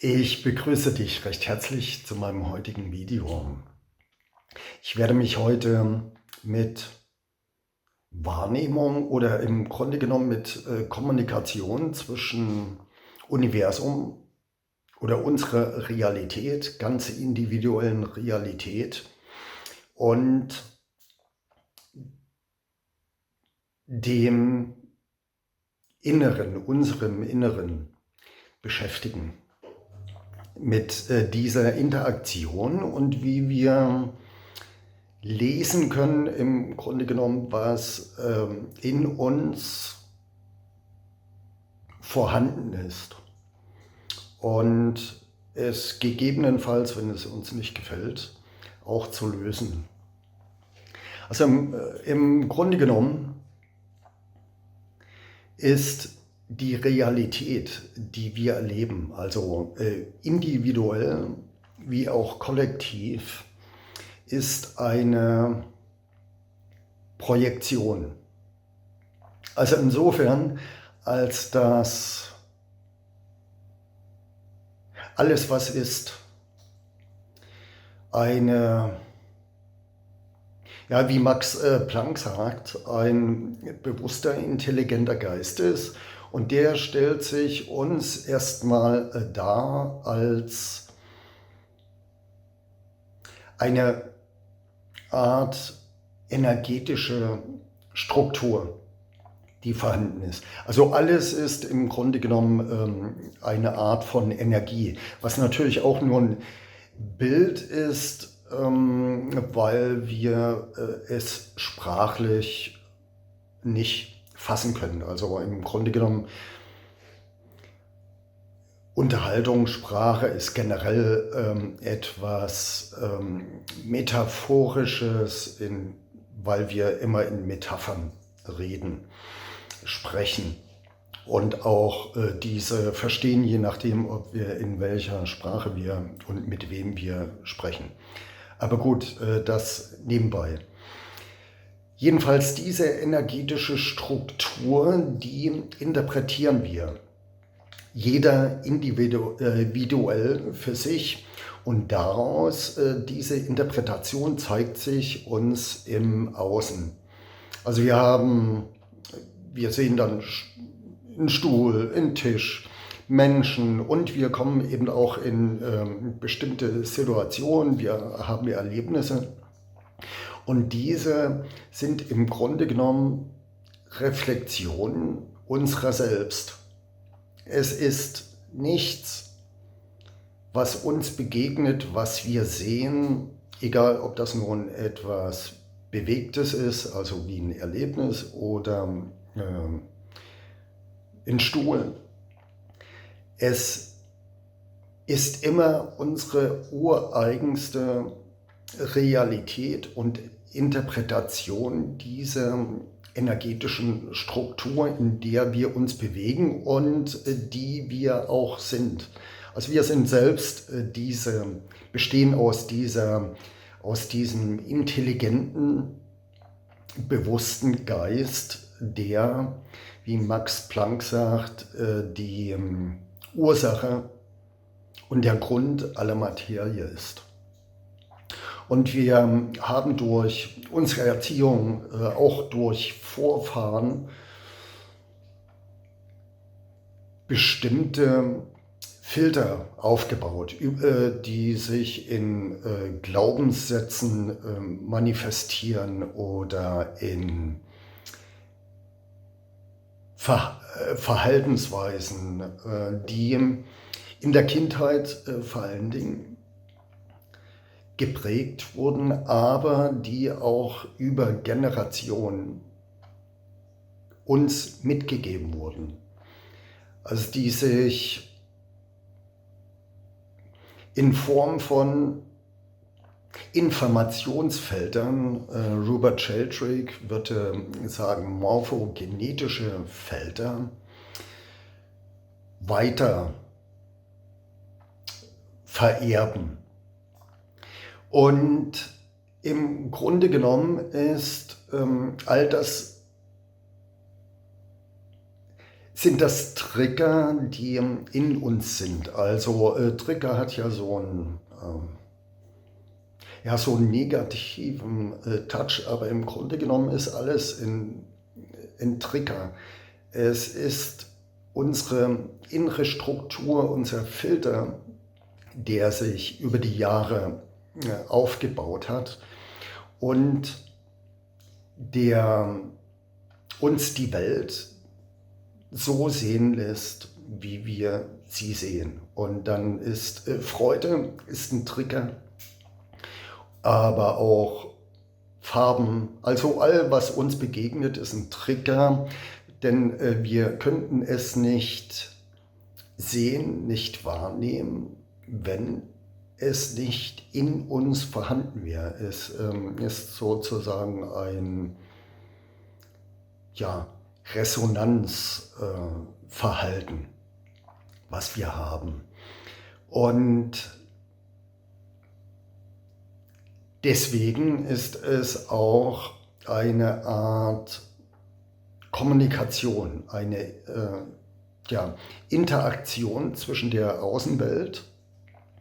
Ich begrüße dich recht herzlich zu meinem heutigen Video. Ich werde mich heute mit Wahrnehmung oder im Grunde genommen mit Kommunikation zwischen Universum oder unserer Realität, ganz individuellen Realität und dem Inneren, unserem Inneren beschäftigen. Mit dieser Interaktion und wie wir lesen können, im Grunde genommen, was in uns vorhanden ist. Und es gegebenenfalls, wenn es uns nicht gefällt, auch zu lösen. Also im Grunde genommen ist die Realität, die wir erleben, also individuell wie auch kollektiv, ist eine Projektion. Also insofern, als dass alles, was ist, eine, ja, wie Max Planck sagt, ein bewusster, intelligenter Geist ist. Und der stellt sich uns erstmal dar als eine Art energetische Struktur, die vorhanden ist. Also alles ist im Grunde genommen eine Art von Energie, was natürlich auch nur ein Bild ist, weil wir es sprachlich nicht fassen können. Also im Grunde genommen Unterhaltungssprache ist generell etwas Metaphorisches, weil wir immer in Metaphern reden, sprechen und auch diese verstehen, je nachdem, ob wir in welcher Sprache wir und mit wem wir sprechen. Aber gut, das nebenbei. Jedenfalls diese energetische Struktur, die interpretieren wir. Jeder individuell für sich und daraus diese Interpretation zeigt sich uns im Außen. Also wir sehen dann einen Stuhl, einen Tisch, Menschen und wir kommen eben auch in bestimmte Situationen, wir haben Erlebnisse und diese sind im Grunde genommen Reflexionen unserer selbst. Es ist nichts, was uns begegnet, was wir sehen, egal ob das nun etwas Bewegtes ist, also wie ein Erlebnis oder ein Stuhl. Es ist immer unsere ureigenste Realität und Interpretation dieser energetischen Struktur, in der wir uns bewegen und die wir auch sind. Also wir sind selbst bestehen aus diesem intelligenten, bewussten Geist, der, wie Max Planck sagt, die Ursache und der Grund aller Materie ist. Und wir haben durch unsere Erziehung, auch durch Vorfahren, bestimmte Filter aufgebaut, die sich in Glaubenssätzen manifestieren oder in Verhaltensweisen, die in der Kindheit vor allen Dingen geprägt wurden, aber die auch über Generationen uns mitgegeben wurden. Also die sich in Form von Informationsfeldern, Robert Sheldrake würde sagen morphogenetische Felder, weiter vererben. Und im Grunde genommen ist all das sind das Trigger, die in uns sind. Also Trigger hat ja so einen negativen Touch, aber im Grunde genommen ist alles in Trigger. Es ist unsere innere Struktur, unser Filter, der sich über die Jahre aufgebaut hat und der uns die Welt so sehen lässt, wie wir sie sehen. Und dann ist Freude ist ein Trigger, aber auch Farben, also all, was uns begegnet, ist ein Trigger, denn wir könnten es nicht sehen, nicht wahrnehmen, wenn es nicht in uns vorhanden wäre. Es ist sozusagen ein Resonanzverhalten, was wir haben. Und deswegen ist es auch eine Art Kommunikation, eine Interaktion zwischen der Außenwelt,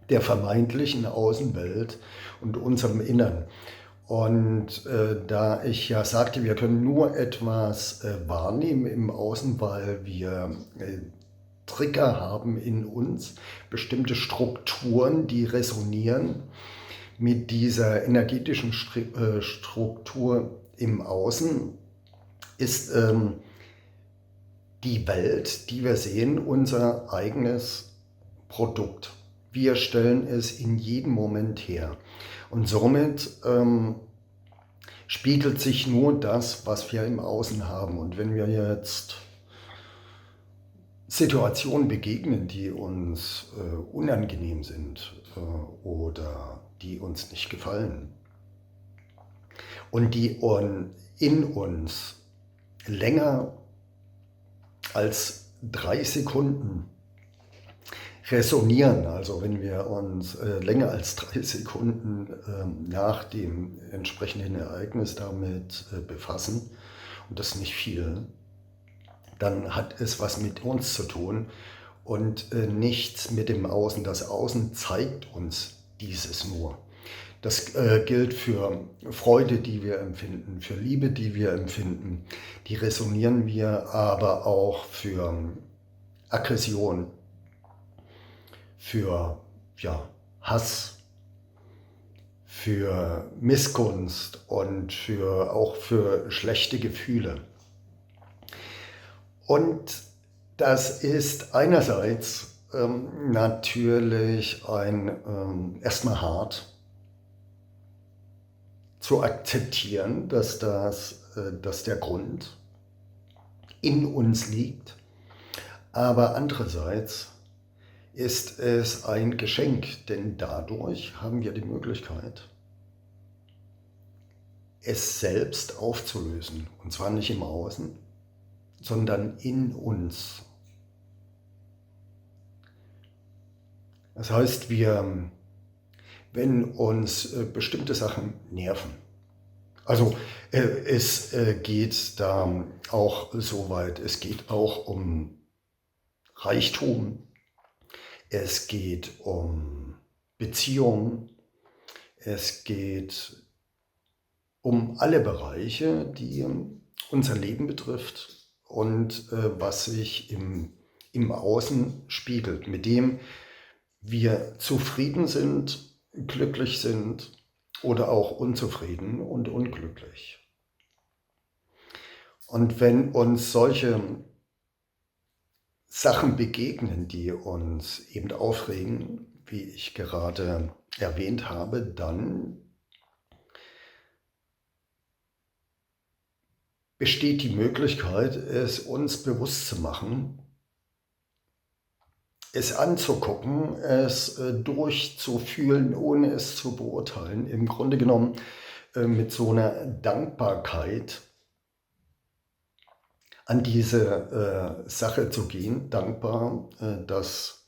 der vermeintlichen Außenwelt und unserem Innern. Und da ich ja sagte, wir können nur etwas wahrnehmen im Außen, weil wir Trigger haben in uns, bestimmte Strukturen, die resonieren mit dieser energetischen Struktur im Außen, ist die Welt, die wir sehen, unser eigenes Produkt. Wir stellen es in jedem Moment her. Und somit spiegelt sich nur das, was wir im Außen haben. Und wenn wir jetzt Situationen begegnen, die uns unangenehm sind oder die uns nicht gefallen und die in uns länger als 3 Sekunden resonieren, also wenn wir uns länger als 3 Sekunden nach dem entsprechenden Ereignis damit befassen, und das ist nicht viel, dann hat es was mit uns zu tun und nichts mit dem Außen. Das Außen zeigt uns dieses nur. Das gilt für Freude, die wir empfinden, für Liebe, die wir empfinden. Die resonieren wir, aber auch für Aggression, für Hass, für Missgunst und auch für schlechte Gefühle. Und das ist einerseits natürlich erstmal hart zu akzeptieren, dass der Grund in uns liegt, aber andererseits ist es ein Geschenk, denn dadurch haben wir die Möglichkeit, es selbst aufzulösen, und zwar nicht im Außen, sondern in uns. Das heißt, wenn uns bestimmte Sachen nerven, also es geht da auch so weit, es geht auch um Reichtum, es geht um Beziehungen, es geht um alle Bereiche, die unser Leben betrifft und was sich im Außen spiegelt, mit dem wir zufrieden sind, glücklich sind oder auch unzufrieden und unglücklich. Und wenn uns solche Sachen begegnen, die uns eben aufregen, wie ich gerade erwähnt habe, dann besteht die Möglichkeit, es uns bewusst zu machen, es anzugucken, es durchzufühlen, ohne es zu beurteilen. Im Grunde genommen mit so einer Dankbarkeit an diese Sache zu gehen, dankbar, dass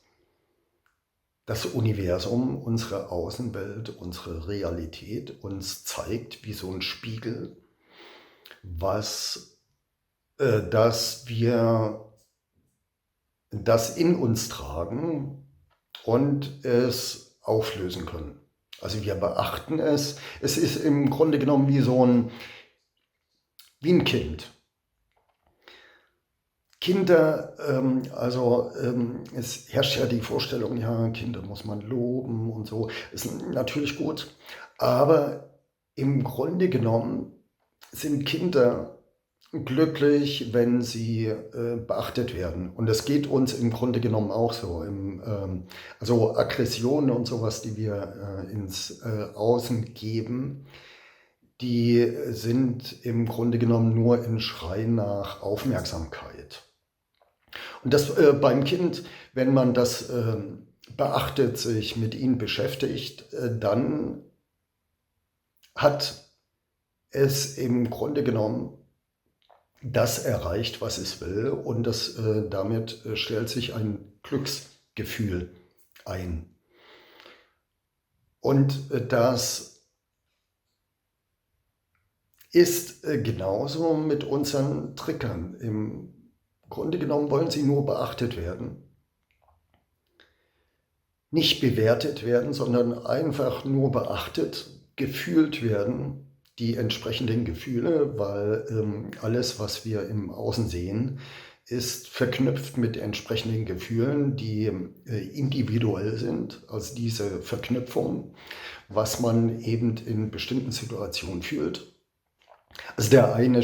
das Universum, unsere Außenwelt, unsere Realität uns zeigt wie so ein Spiegel, dass wir das in uns tragen und es auflösen können. Also wir beachten es. Es ist im Grunde genommen wie ein Kind. Kinder, es herrscht ja die Vorstellung, ja, Kinder muss man loben und so, ist natürlich gut, aber im Grunde genommen sind Kinder glücklich, wenn sie beachtet werden. Und das geht uns im Grunde genommen auch so. Also Aggressionen und sowas, die wir ins Außen geben, die sind im Grunde genommen nur ein Schrei nach Aufmerksamkeit. Und das beim Kind, wenn man das beachtet, sich mit ihnen beschäftigt, dann hat es im Grunde genommen das erreicht, was es will, und damit stellt sich ein Glücksgefühl ein. Und das ist genauso mit unseren Triggern. Im Grunde genommen wollen sie nur beachtet werden. Nicht bewertet werden, sondern einfach nur beachtet, gefühlt werden, die entsprechenden Gefühle, weil alles, was wir im Außen sehen, ist verknüpft mit entsprechenden Gefühlen, die individuell sind. Also diese Verknüpfung, was man eben in bestimmten Situationen fühlt. Also der eine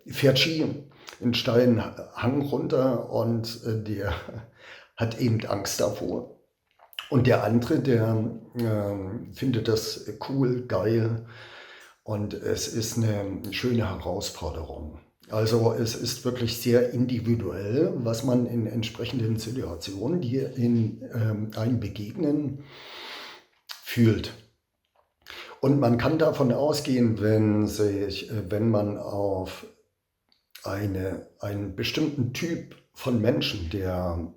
fährt Ski, einen steilen Hang runter, und der hat eben Angst davor. Und der andere, der findet das cool, geil, und es ist eine schöne Herausforderung. Also es ist wirklich sehr individuell, was man in entsprechenden Situationen, die in einem begegnen, fühlt. Und man kann davon ausgehen, wenn man auf einen bestimmten Typ von Menschen, der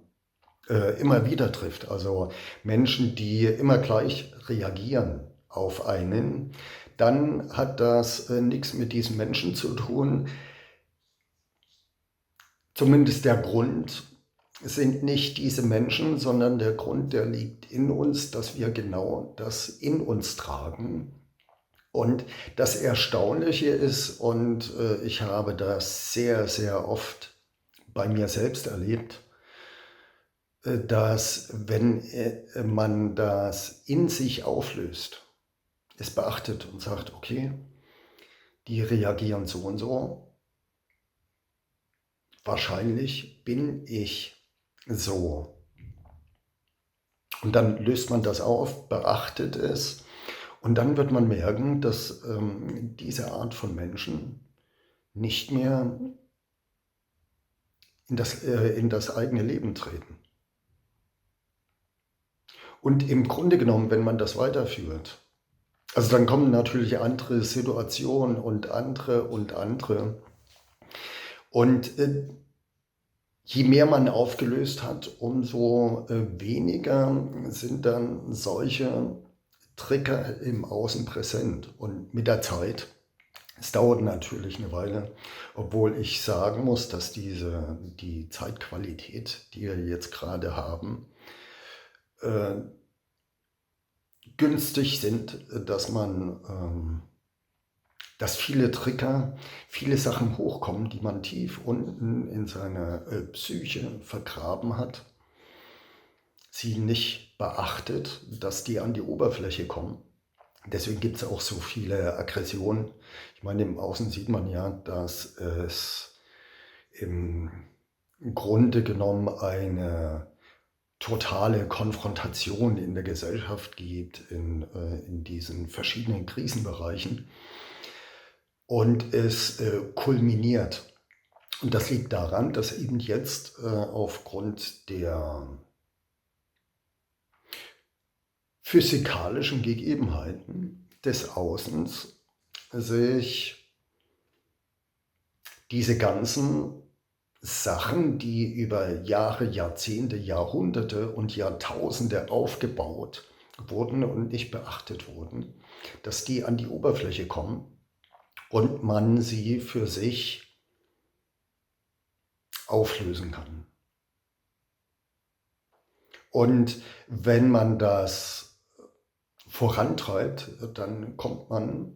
immer wieder trifft, also Menschen, die immer gleich reagieren auf einen, dann hat das nichts mit diesen Menschen zu tun. Zumindest der Grund sind nicht diese Menschen, sondern der Grund, der liegt in uns, dass wir genau das in uns tragen. Und das Erstaunliche ist, und ich habe das sehr, sehr oft bei mir selbst erlebt, dass wenn man das in sich auflöst, es beachtet und sagt, okay, die reagieren so und so, wahrscheinlich bin ich so. Und dann löst man das auf, beachtet es, und dann wird man merken, dass diese Art von Menschen nicht mehr in das eigene Leben treten. Und im Grunde genommen, wenn man das weiterführt, also dann kommen natürlich andere Situationen und andere und andere. Und je mehr man aufgelöst hat, umso weniger sind dann solche Trigger im Außen präsent. Und mit der Zeit, es dauert natürlich eine Weile, obwohl ich sagen muss, dass die Zeitqualität, die wir jetzt gerade haben, günstig sind, dass viele Trigger, viele Sachen hochkommen, die man tief unten in seiner Psyche vergraben hat, sie nicht beachtet, dass die an die Oberfläche kommen. Deswegen gibt es auch so viele Aggressionen. Ich meine, im Außen sieht man ja, dass es im Grunde genommen eine totale Konfrontation in der Gesellschaft gibt, in diesen verschiedenen Krisenbereichen. Und es kulminiert. Und das liegt daran, dass eben jetzt aufgrund der physikalischen Gegebenheiten des Außens sich diese ganzen Sachen, die über Jahre, Jahrzehnte, Jahrhunderte und Jahrtausende aufgebaut wurden und nicht beachtet wurden, dass die an die Oberfläche kommen und man sie für sich auflösen kann. Und wenn man das vorantreibt, dann kommt man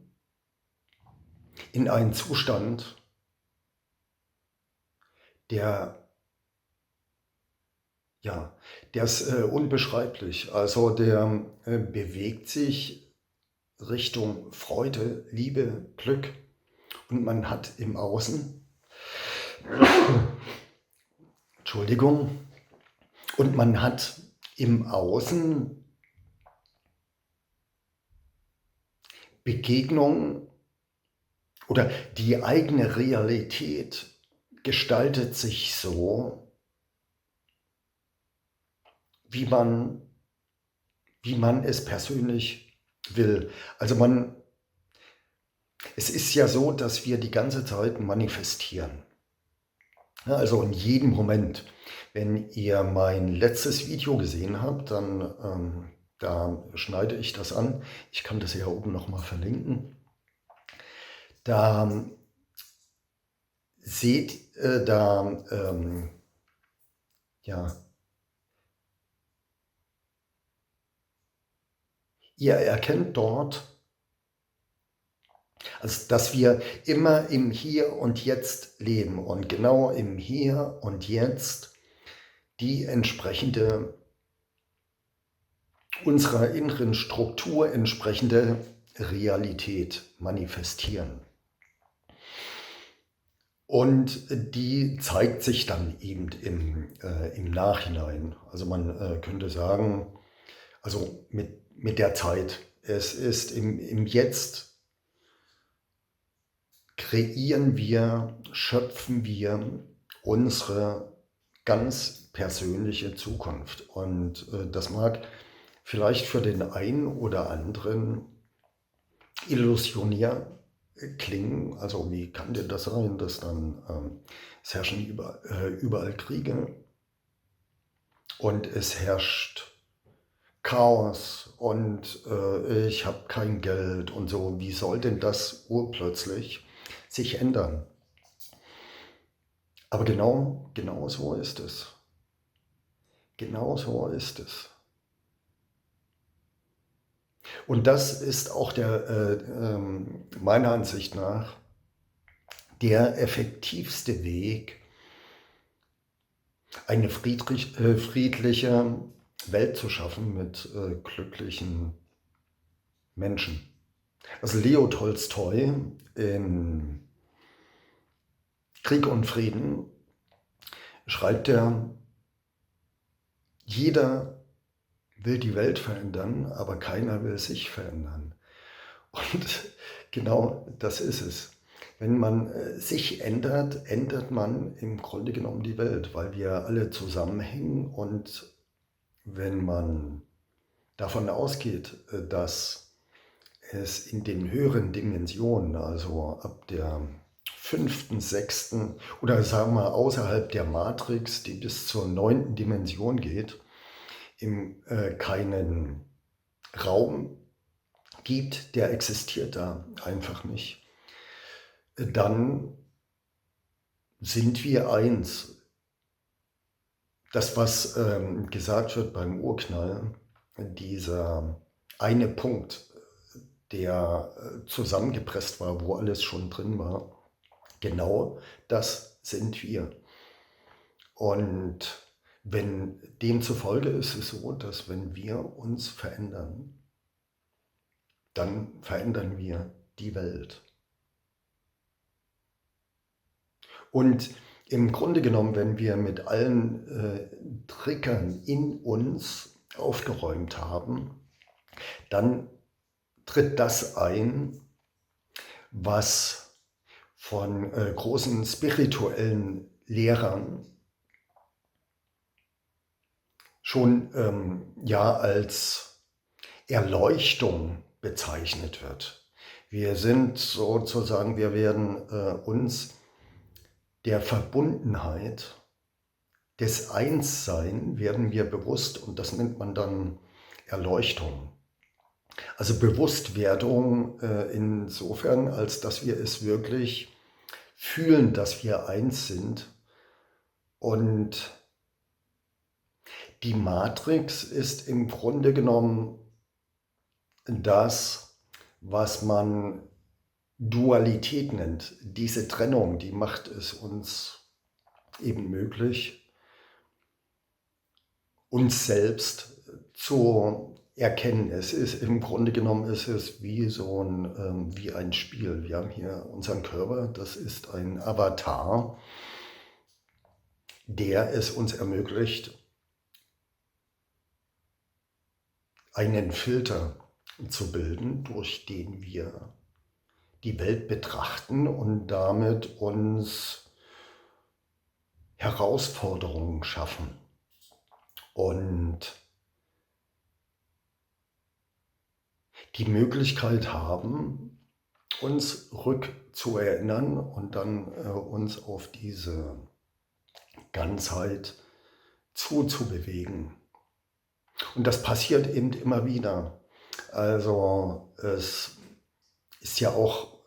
in einen Zustand, der ist unbeschreiblich. Also der bewegt sich Richtung Freude, Liebe, Glück und man hat im Außen, Entschuldigung, und man hat im Außen Begegnungen oder die eigene Realität gestaltet sich so, wie man es persönlich will. Also es ist ja so, dass wir die ganze Zeit manifestieren. Ja, also in jedem Moment. Wenn ihr mein letztes Video gesehen habt, dann da schneide ich das an. Ich kann das hier oben nochmal verlinken. Da seht ihr erkennt dort, also dass wir immer im Hier und Jetzt leben und genau im Hier und Jetzt die entsprechende, unserer inneren Struktur entsprechende Realität manifestieren. Und die zeigt sich dann eben im Nachhinein. Also man könnte sagen, also mit der Zeit, es ist im Jetzt, kreieren wir, schöpfen wir unsere ganz persönliche Zukunft. Und das mag vielleicht für den einen oder anderen illusionär klingen. Also wie kann denn das sein, dass dann es herrschen überall Kriege und es herrscht Chaos und ich habe kein Geld und so. Wie soll denn das urplötzlich sich ändern? Aber genau so ist es. Genau so ist es. Und das ist auch meiner Ansicht nach der effektivste Weg, eine friedliche Welt zu schaffen mit glücklichen Menschen. Also Leo Tolstoi in Krieg und Frieden schreibt er, jeder will die Welt verändern, aber keiner will sich verändern. Und genau das ist es. Wenn man sich ändert, ändert man im Grunde genommen die Welt, weil wir alle zusammenhängen. Und wenn man davon ausgeht, dass es in den höheren Dimensionen, also ab der 5., 6. oder sagen wir außerhalb der Matrix, die bis zur 9. Dimension geht, keinen Raum gibt, der existiert da einfach nicht, dann sind wir eins. Das, was gesagt wird beim Urknall, dieser eine Punkt, der zusammengepresst war, wo alles schon drin war, genau das sind wir. Und demzufolge ist es so, dass wenn wir uns verändern, dann verändern wir die Welt. Und im Grunde genommen, wenn wir mit allen Triggern in uns aufgeräumt haben, dann tritt das ein, was von großen spirituellen Lehrern schon als Erleuchtung bezeichnet wird. Wir sind sozusagen, wir werden uns der Verbundenheit, des Einssein werden wir bewusst und das nennt man dann Erleuchtung. Also Bewusstwerdung insofern, als dass wir es wirklich fühlen, dass wir eins sind Und die Matrix ist im Grunde genommen das, was man Dualität nennt. Diese Trennung, die macht es uns eben möglich, uns selbst zu erkennen. Es ist im Grunde genommen ist es wie so wie ein Spiel. Wir haben hier unseren Körper, das ist ein Avatar, der es uns ermöglicht, einen Filter zu bilden, durch den wir die Welt betrachten und damit uns Herausforderungen schaffen. Und die Möglichkeit haben, uns rückzuerinnern und dann uns auf diese Ganzheit zuzubewegen. Und das passiert eben immer wieder. Also es ist ja auch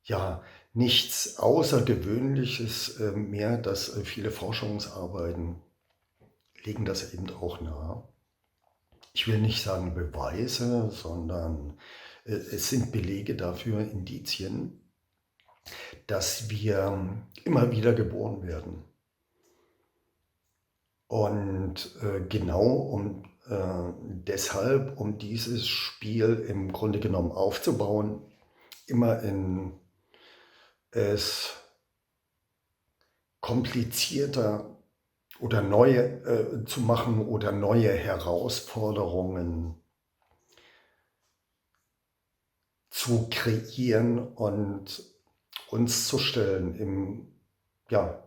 ja nichts Außergewöhnliches mehr, dass viele Forschungsarbeiten legen das eben auch nahe. Ich will nicht sagen Beweise, sondern es sind Belege dafür, Indizien, dass wir immer wieder geboren werden. Und genau deshalb, um dieses Spiel im Grunde genommen aufzubauen, immer in es komplizierter oder neue zu machen oder neue Herausforderungen zu kreieren und uns zu stellen. Ja.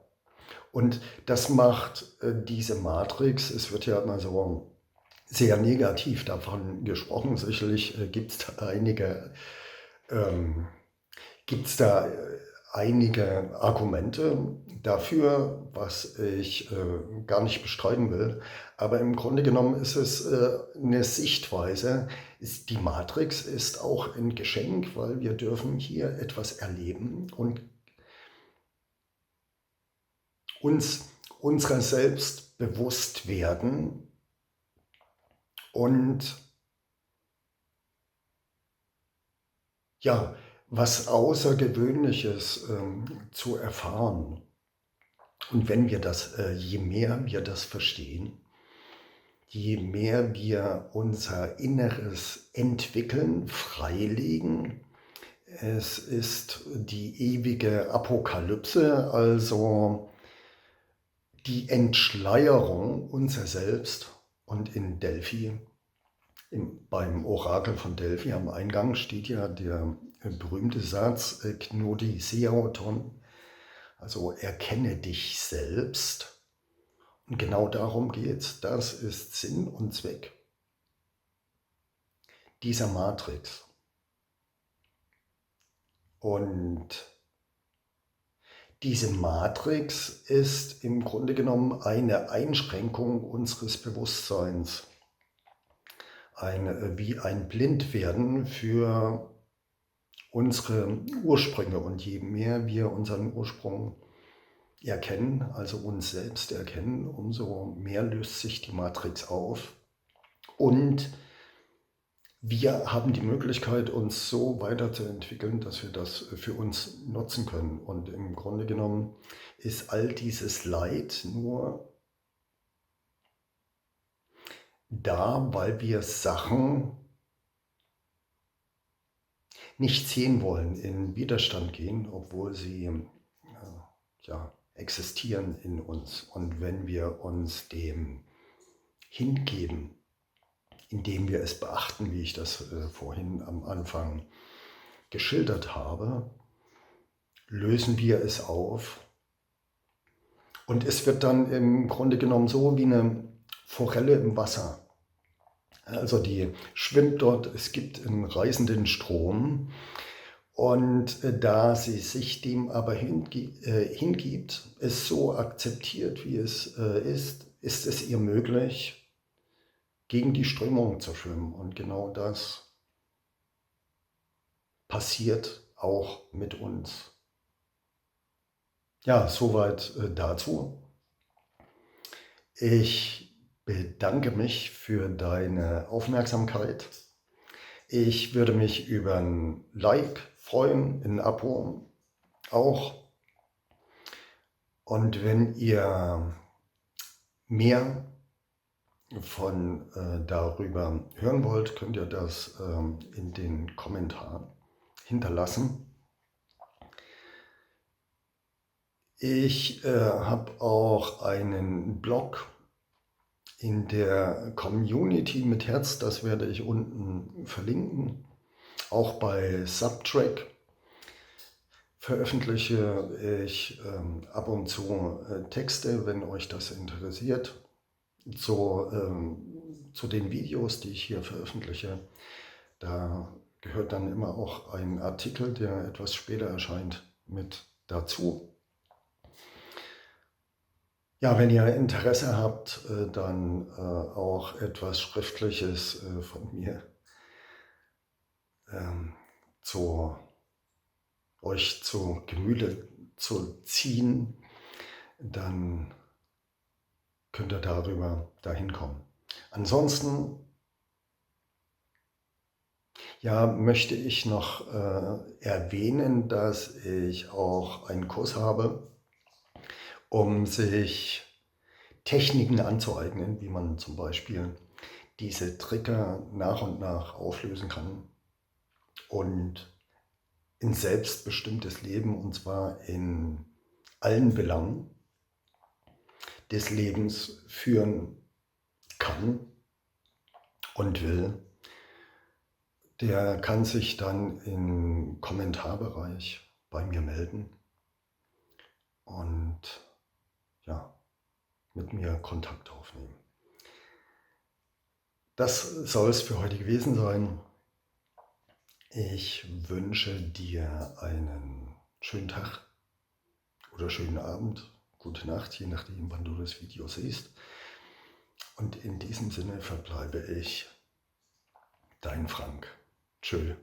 Und das macht diese Matrix, es wird ja immer so sehr negativ davon gesprochen, sicherlich gibt's da einige Argumente dafür, was ich gar nicht bestreiten will. Aber im Grunde genommen ist es eine Sichtweise. Die Matrix ist auch ein Geschenk, weil wir dürfen hier etwas erleben und uns unserer selbst bewusst werden und ja, was Außergewöhnliches zu erfahren. Und wenn wir je mehr wir das verstehen, je mehr wir unser Inneres entwickeln, freilegen, es ist die ewige Apokalypse, also die Entschleierung unser Selbst. Und in Delphi, beim Orakel von Delphi am Eingang steht ja der berühmte Satz Gnodi Seauton, also erkenne dich selbst. Und genau darum geht es. Das ist Sinn und Zweck dieser Matrix. Und diese Matrix ist im Grunde genommen eine Einschränkung unseres Bewusstseins. Wie ein Blindwerden für unsere Ursprünge. Und je mehr wir unseren Ursprung erkennen, also uns selbst erkennen, umso mehr löst sich die Matrix auf. Und wir haben die Möglichkeit, uns so weiterzuentwickeln, dass wir das für uns nutzen können. Und im Grunde genommen ist all dieses Leid nur da, weil wir Sachen nicht sehen wollen, in Widerstand gehen, obwohl sie existieren in uns. Und wenn wir uns dem hingeben, indem wir es beachten, wie ich das vorhin am Anfang geschildert habe, lösen wir es auf. Und es wird dann im Grunde genommen so wie eine Forelle im Wasser. Also die schwimmt dort, es gibt einen reißenden Strom. Und da sie sich dem aber hingibt, es so akzeptiert, wie es ist es ihr möglich, gegen die Strömung zu schwimmen. Und genau das passiert auch mit uns. Ja, soweit dazu. Ich bedanke mich für deine Aufmerksamkeit. Ich würde mich über ein Like freuen, ein Abo auch. Und wenn ihr mehr von darüber hören wollt, könnt ihr das in den Kommentaren hinterlassen. Ich habe auch einen Blog in der Community mit Herz, das werde ich unten verlinken. Auch bei Subtrack veröffentliche ich ab und zu Texte, wenn euch das interessiert, zu den Videos, die ich hier veröffentliche. Da gehört dann immer auch ein Artikel, der etwas später erscheint, mit dazu. Ja, wenn ihr Interesse habt, dann auch etwas Schriftliches von mir zu euch zu Gemüte zu ziehen, dann könnt ihr dahin kommen. Ansonsten ja, möchte ich noch erwähnen, dass ich auch einen Kurs habe, um sich Techniken anzueignen, wie man zum Beispiel diese Trigger nach und nach auflösen kann und ein selbstbestimmtes Leben, und zwar in allen Belangen des Lebens führen kann und will, der kann sich dann im Kommentarbereich bei mir melden und ja, mit mir Kontakt aufnehmen. Das soll es für heute gewesen sein. Ich wünsche dir einen schönen Tag oder schönen Abend, gute Nacht, je nachdem, wann du das Video siehst. Und in diesem Sinne verbleibe ich, dein Frank. Tschö.